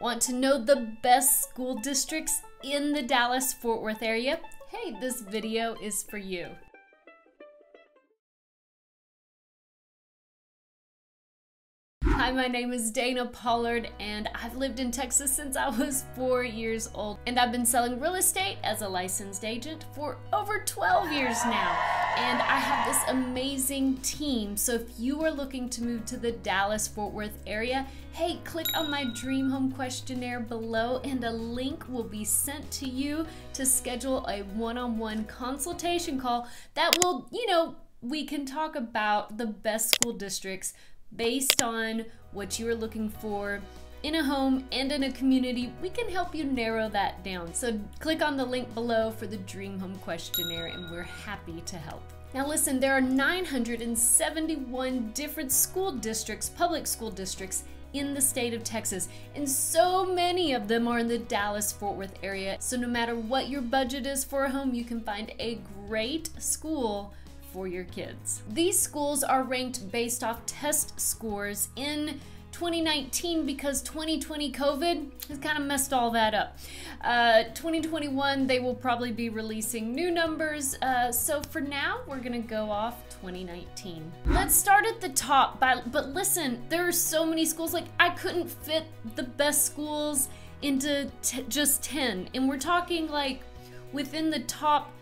Want to know the best school districts in the Dallas-Fort Worth area? Hey, this video is for you. Hi, my name is Dana Pollard, and I've lived in Texas since I was 4 years old. And I've been selling real estate as a licensed agent for over 12 years now. And I have this amazing team. So if you are looking to move to the Dallas-Fort Worth area, hey, click on my dream home questionnaire below and a link will be sent to you to schedule a one-on-one consultation call that will, we can talk about the best school districts based on what you are looking for in a home and in a community. We can help you narrow that down. So click on the link below for the Dream Home Questionnaire and we're happy to help. Now listen, there are 971 different school districts, public school districts in the state of Texas, and so many of them are in the Dallas-Fort Worth area. So no matter what your budget is for a home, you can find a great school for your kids. These schools are ranked based off test scores in 2019 because 2020 COVID has kind of messed all that up. 2021, they will probably be releasing new numbers. So for now, we're gonna go off 2019. Let's start at the top, but listen, there are so many schools, like I couldn't fit the best schools into just 10. And we're talking like within the top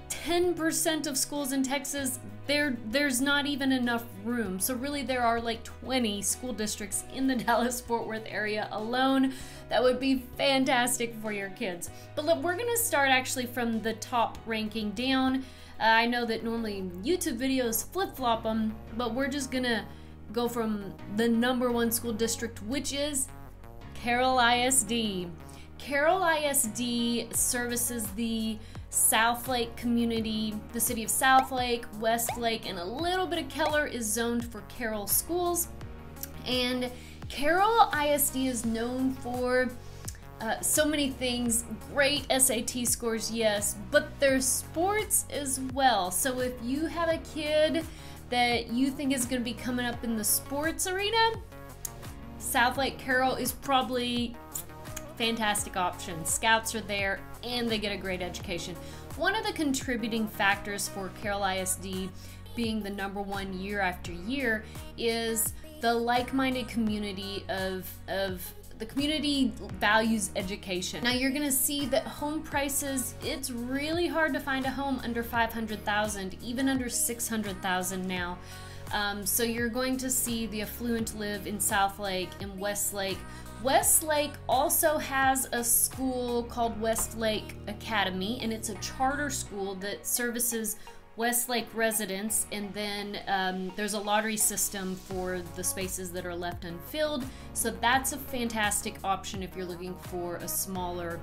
10% of schools in Texas, there's not even enough room. So really there are like 20 school districts in the Dallas-Fort Worth area alone that would be fantastic for your kids. But look, we're gonna start actually from the top ranking down. I know that normally YouTube videos flip-flop them, but we're just gonna go from the #1 school district, which is Carroll ISD. Carroll ISD services the Southlake community. The city of Southlake, Westlake, and a little bit of Keller is zoned for Carroll schools. And Carroll ISD is known for so many things. Great SAT scores, yes, but there's sports as well. So if you have a kid that you think is going to be coming up in the sports arena, Southlake Carroll is probably fantastic option. Scouts are there and they get a great education. One of the contributing factors for Carroll ISD being the #1 year after year is the like-minded community of the community values education. Now you're gonna see that home prices, it's really hard to find a home under $500,000, even under $600,000 now. So you're going to see the affluent live in Southlake and Westlake. Westlake also has a school called Westlake Academy, and it's a charter school that services Westlake residents, and then there's a lottery system for the spaces that are left unfilled. So that's a fantastic option if you're looking for a smaller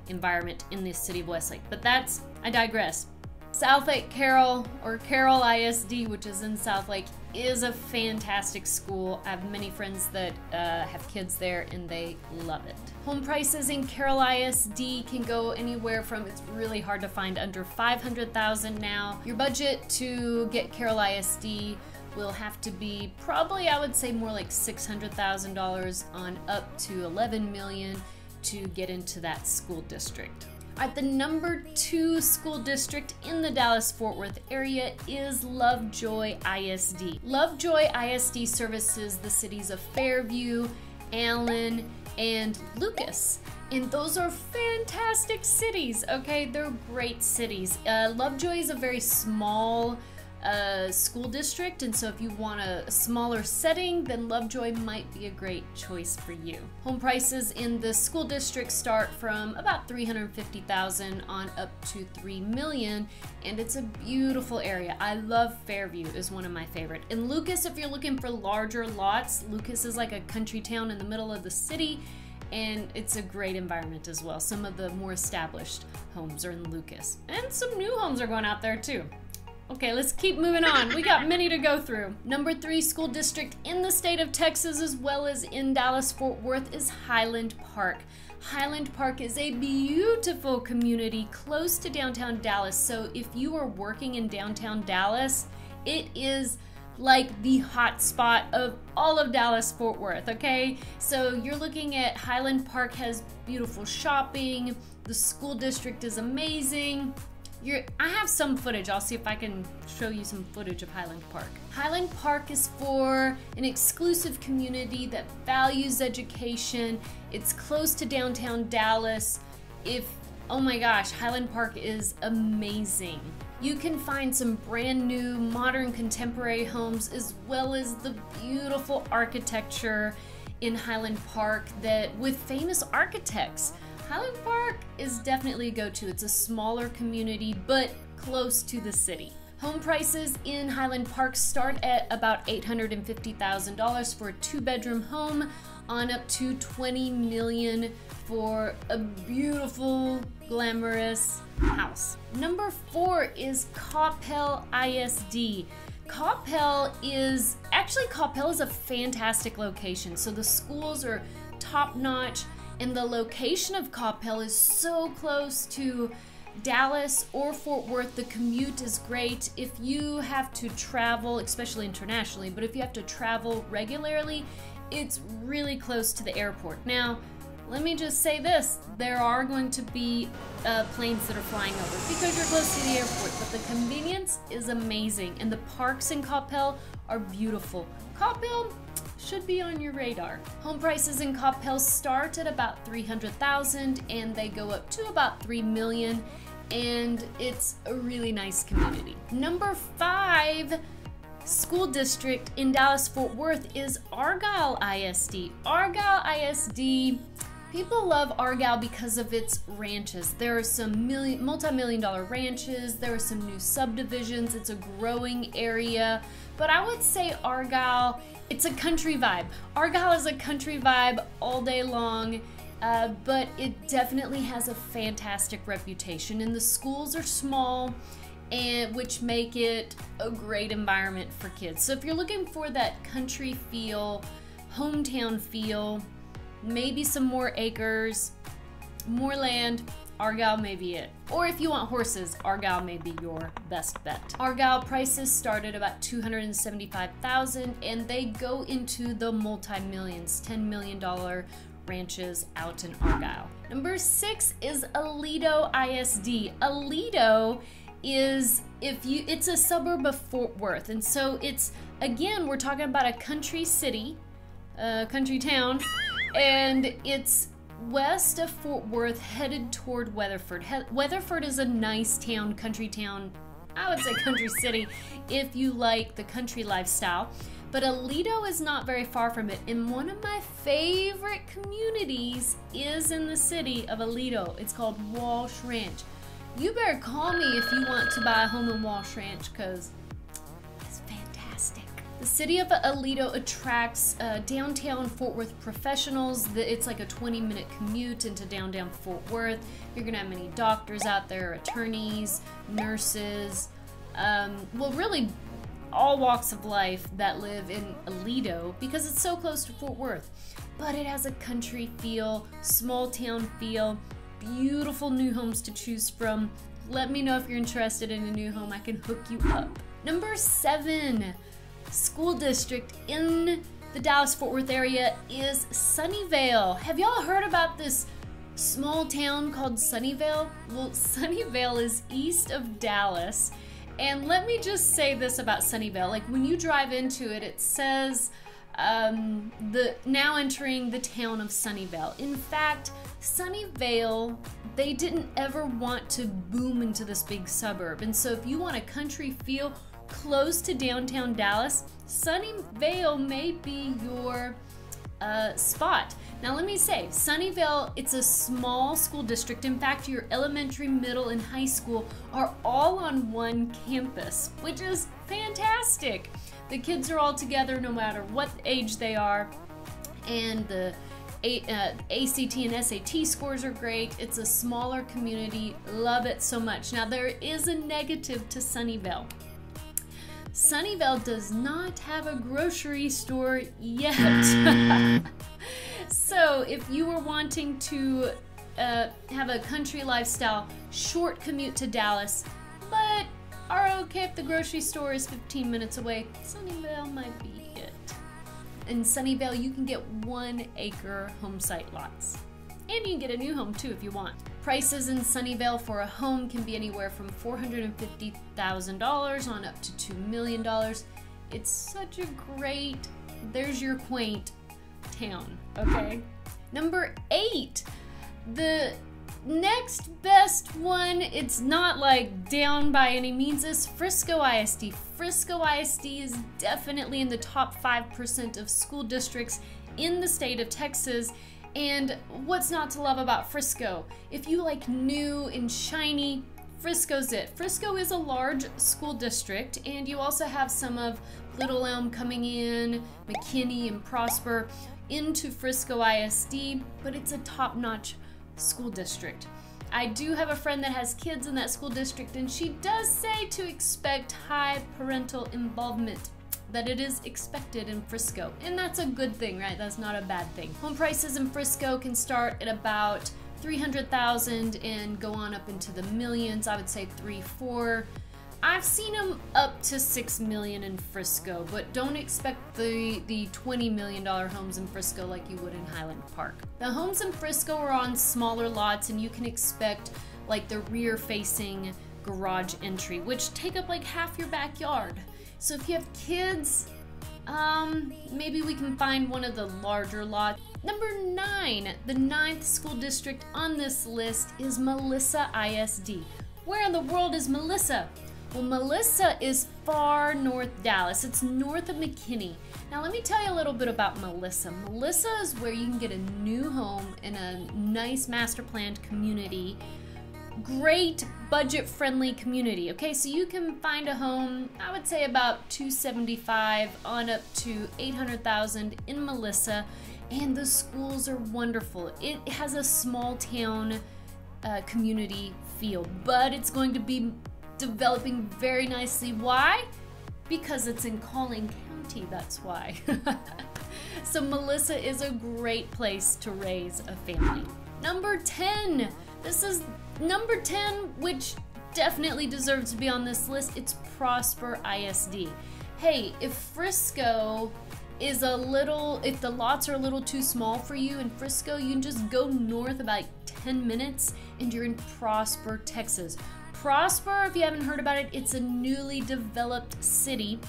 environment in the city of Westlake. But I digress. Southlake Carroll, or Carroll ISD, which is in Southlake, is a fantastic school. I have many friends that have kids there and they love it. Home prices in Carroll ISD can go anywhere from, it's really hard to find, under $500,000 now. Your budget to get Carroll ISD will have to be probably, I would say, more like $600,000 on up to $11 million to get into that school district. Alright, the #2 school district in the Dallas-Fort Worth area is Lovejoy ISD. Lovejoy ISD services the cities of Fairview, Allen, and Lucas. And those are fantastic cities, okay? They're great cities. Lovejoy is a very small school district, and so if you want a smaller setting, then Lovejoy might be a great choice for you. Home prices in the school district start from about $350,000 on up to $3 million, and it's a beautiful area. I love Fairview, is one of my favorite. And Lucas, if you're looking for larger lots, Lucas is like a country town in the middle of the city, and it's a great environment as well. Some of the more established homes are in Lucas, and some new homes are going out there too. Okay, let's keep moving on. We got many to go through. #3 school district in the state of Texas as well as in Dallas-Fort Worth is Highland Park. Highland Park is a beautiful community close to downtown Dallas. So if you are working in downtown Dallas, it is like the hot spot of all of Dallas-Fort Worth, okay? So you're looking at Highland Park has beautiful shopping, the school district is amazing. I have some footage. I'll see if I can show you some footage of Highland Park. Highland Park is for an exclusive community that values education. It's close to downtown Dallas. Oh my gosh, Highland Park is amazing. You can find some brand new, modern, contemporary homes, as well as the beautiful architecture in Highland Park with famous architects. Highland Park is definitely a go-to. It's a smaller community, but close to the city. Home prices in Highland Park start at about $850,000 for a 2-bedroom home, on up to $20 million for a beautiful, glamorous house. Number 4 is Coppell ISD. Coppell is a fantastic location. So the schools are top-notch, and the location of Coppell is so close to Dallas or Fort Worth. The commute is great. If you have to travel, especially internationally, but if you have to travel regularly, it's really close to the airport. Now, let me just say this, there are going to be planes that are flying over because you're close to the airport, but the convenience is amazing, and the parks in Coppell are beautiful. Coppell should be on your radar. Home prices in Coppell start at about $300,000 and they go up to about $3 million, and it's a really nice community. Number 5 school district in Dallas-Fort Worth is Argyle ISD. Argyle ISD, people love Argyle because of its ranches. There are some multi-million-dollar ranches, there are some new subdivisions, it's a growing area, but I would say Argyle, it's a country vibe. Argyle is a country vibe all day long, but it definitely has a fantastic reputation, and the schools are small, which make it a great environment for kids. So if you're looking for that country feel, hometown feel, maybe some more acres, more land, Argyle may be it. Or if you want horses, Argyle may be your best bet. Argyle prices start at about $275,000 and they go into the multi-millions, $10 million ranches out in Argyle. Number 6 is Aledo ISD. Aledo is, it's a suburb of Fort Worth, and so it's, again, we're talking about a country city, country town, and it's west of Fort Worth, headed toward Weatherford. Weatherford is a nice town, country town, I would say country city, if you like the country lifestyle. But Aledo is not very far from it, and one of my favorite communities is in the city of Aledo. It's called Walsh Ranch. You better call me if you want to buy a home in Walsh Ranch, because it's fantastic. The city of Aledo attracts downtown Fort Worth professionals. It's like a 20-minute commute into downtown Fort Worth. You're gonna have many doctors out there, attorneys, nurses, well, really all walks of life that live in Aledo because it's so close to Fort Worth. But it has a country feel, small town feel, beautiful new homes to choose from. Let me know if you're interested in a new home. I can hook you up. Number 7 school district in the Dallas-Fort Worth area is Sunnyvale. Have y'all heard about this small town called Sunnyvale? Well, Sunnyvale is east of Dallas. And let me just say this about Sunnyvale. Like when you drive into it, it says now entering the town of Sunnyvale. In fact, Sunnyvale, they didn't ever want to boom into this big suburb. And so if you want a country feel close to downtown Dallas, Sunnyvale may be your spot. Now let me say, Sunnyvale, it's a small school district. In fact, your elementary, middle, and high school are all on one campus, which is fantastic. The kids are all together no matter what age they are, and the ACT and SAT scores are great. It's a smaller community, love it so much. Now there is a negative to Sunnyvale. Sunnyvale does not have a grocery store yet. So if you were wanting to have a country lifestyle, short commute to Dallas, but are okay if the grocery store is 15 minutes away. Sunnyvale might be it. In Sunnyvale, you can get 1-acre home site lots. And you can get a new home too if you want. Prices in Sunnyvale for a home can be anywhere from $450,000 on up to $2 million. It's such a great, there's your quaint town, okay? Number 8, the next best one, it's not like down by any means, is Frisco ISD. Frisco ISD is definitely in the top 5% of school districts in the state of Texas. And what's not to love about Frisco? If you like new and shiny, Frisco's it. Frisco is a large school district, and you also have some of Little Elm coming in, McKinney and Prosper into Frisco ISD, but it's a top-notch school district. I do have a friend that has kids in that school district, and she does say to expect high parental involvement, that it is expected in Frisco, and that's a good thing, right? That's not a bad thing. Home prices in Frisco can start at about $300,000 and go on up into the millions. I would say 3-4. I've seen them up to $6 million in Frisco, but don't expect the $20 million homes in Frisco like you would in Highland Park. The homes in Frisco are on smaller lots, and you can expect like the rear-facing garage entry, which take up like half your backyard. So if you have kids, maybe we can find one of the larger lots. Number 9, the 9th school district on this list is Melissa ISD. Where in the world is Melissa? Well, Melissa is far north Dallas. It's north of McKinney. Now let me tell you a little bit about Melissa. Melissa is where you can get a new home in a nice master planned community. Great budget-friendly community, okay? So you can find a home, I would say about $275,000 on up to $800,000 in Melissa, and the schools are wonderful. It has a small town community feel, but it's going to be developing very nicely. Why? Because it's in Collin County, that's why. So Melissa is a great place to raise a family. Number 10. This is number 10, which definitely deserves to be on this list. It's Prosper ISD. Hey, if Frisco is if the lots are a little too small for you in Frisco, you can just go north about 10 minutes and you're in Prosper, Texas. Prosper, if you haven't heard about it, it's a newly developed city,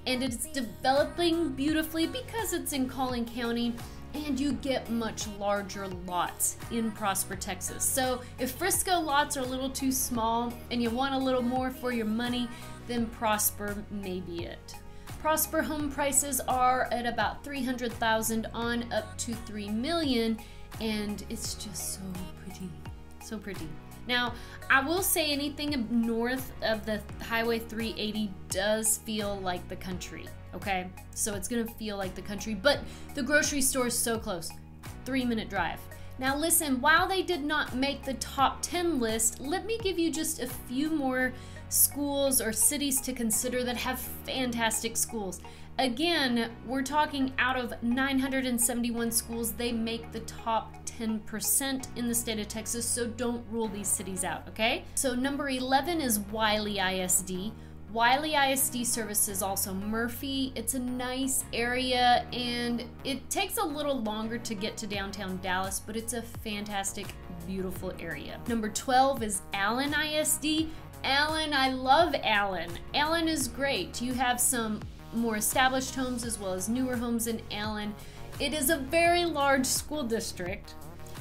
and it's developing beautifully because it's in Collin County, and you get much larger lots in Prosper, Texas. So if Frisco lots are a little too small and you want a little more for your money, then Prosper may be it. Prosper home prices are at about $300,000 on up to $3 million, and it's just so pretty, so pretty. Now, I will say anything north of the Highway 380 does feel like the country, okay? So it's gonna feel like the country, but the grocery store is so close, 3-minute drive. Now listen, while they did not make the top 10 list, let me give you just a few more schools or cities to consider that have fantastic schools. Again, we're talking out of 971 schools, they make the top 10% in the state of Texas, so don't rule these cities out, okay? So number 11 is Wiley ISD. Wiley ISD services also Murphy. It's a nice area, and it takes a little longer to get to downtown Dallas, but it's a fantastic, beautiful area. Number 12 is Allen ISD. Allen, I love Allen. Allen is great. You have some more established homes as well as newer homes in Allen. It is a very large school district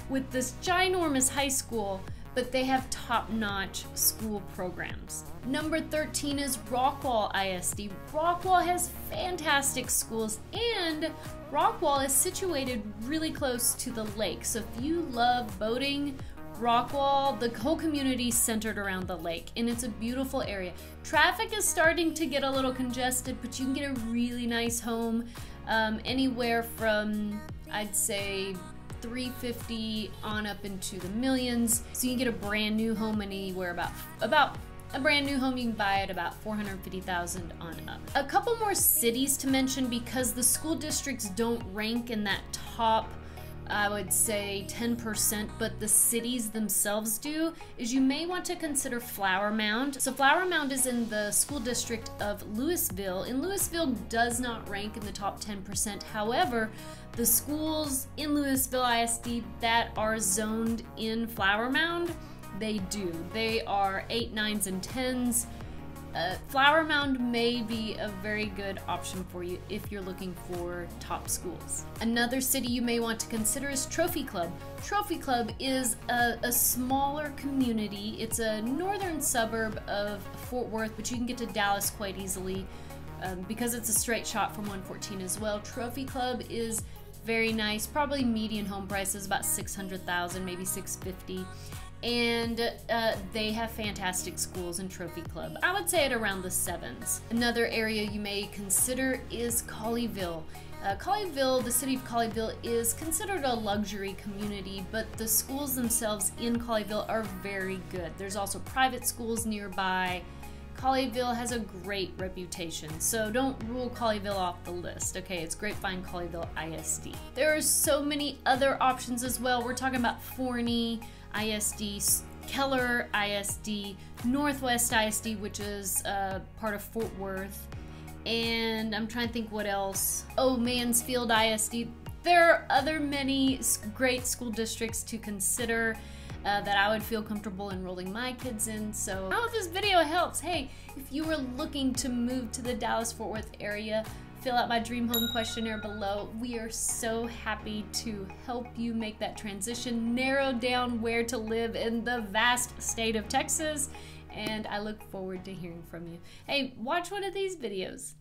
with this ginormous high school, but they have top-notch school programs. Number 13 is Rockwall ISD. Rockwall has fantastic schools, and Rockwall is situated really close to the lake. So if you love boating, Rockwall, the whole community is centered around the lake, and it's a beautiful area. Traffic is starting to get a little congested, but you can get a really nice home anywhere from, I'd say, $350,000 on up into the millions. So you can get a brand new home anywhere about a brand new home you can buy at about $450,000 on up. A couple more cities to mention because the school districts don't rank in that top I would say 10%, but the cities themselves do, is you may want to consider Flower Mound. So Flower Mound is in the school district of Louisville, and Louisville does not rank in the top 10%. However, the schools in Louisville ISD that are zoned in Flower Mound, they do. They are 8s, 9s, and 10s. Flower Mound may be a very good option for you if you're looking for top schools. Another city you may want to consider is Trophy Club. Trophy Club is a smaller community. It's a northern suburb of Fort Worth, but you can get to Dallas quite easily because it's a straight shot from 114 as well. Trophy Club is very nice. Probably median home price is about $600,000, maybe $650,000. And they have fantastic schools in Trophy Club. I would say at around the 7s. Another area you may consider is Colleyville. Colleyville, the city of Colleyville, is considered a luxury community, but the schools themselves in Colleyville are very good. There's also private schools nearby. Colleyville has a great reputation, so don't rule Colleyville off the list, okay? It's Grapevine Colleyville ISD. There are so many other options as well. We're talking about Forney ISD, Keller ISD, Northwest ISD, which is part of Fort Worth, and I'm trying to think what else. Oh, Mansfield ISD. There are other many great school districts to consider that I would feel comfortable enrolling my kids in. So I hope this video helps. Hey, if you were looking to move to the Dallas-Fort Worth area, fill out my dream home questionnaire below. We are so happy to help you make that transition, narrow down where to live in the vast state of Texas, and I look forward to hearing from you. Hey, watch one of these videos.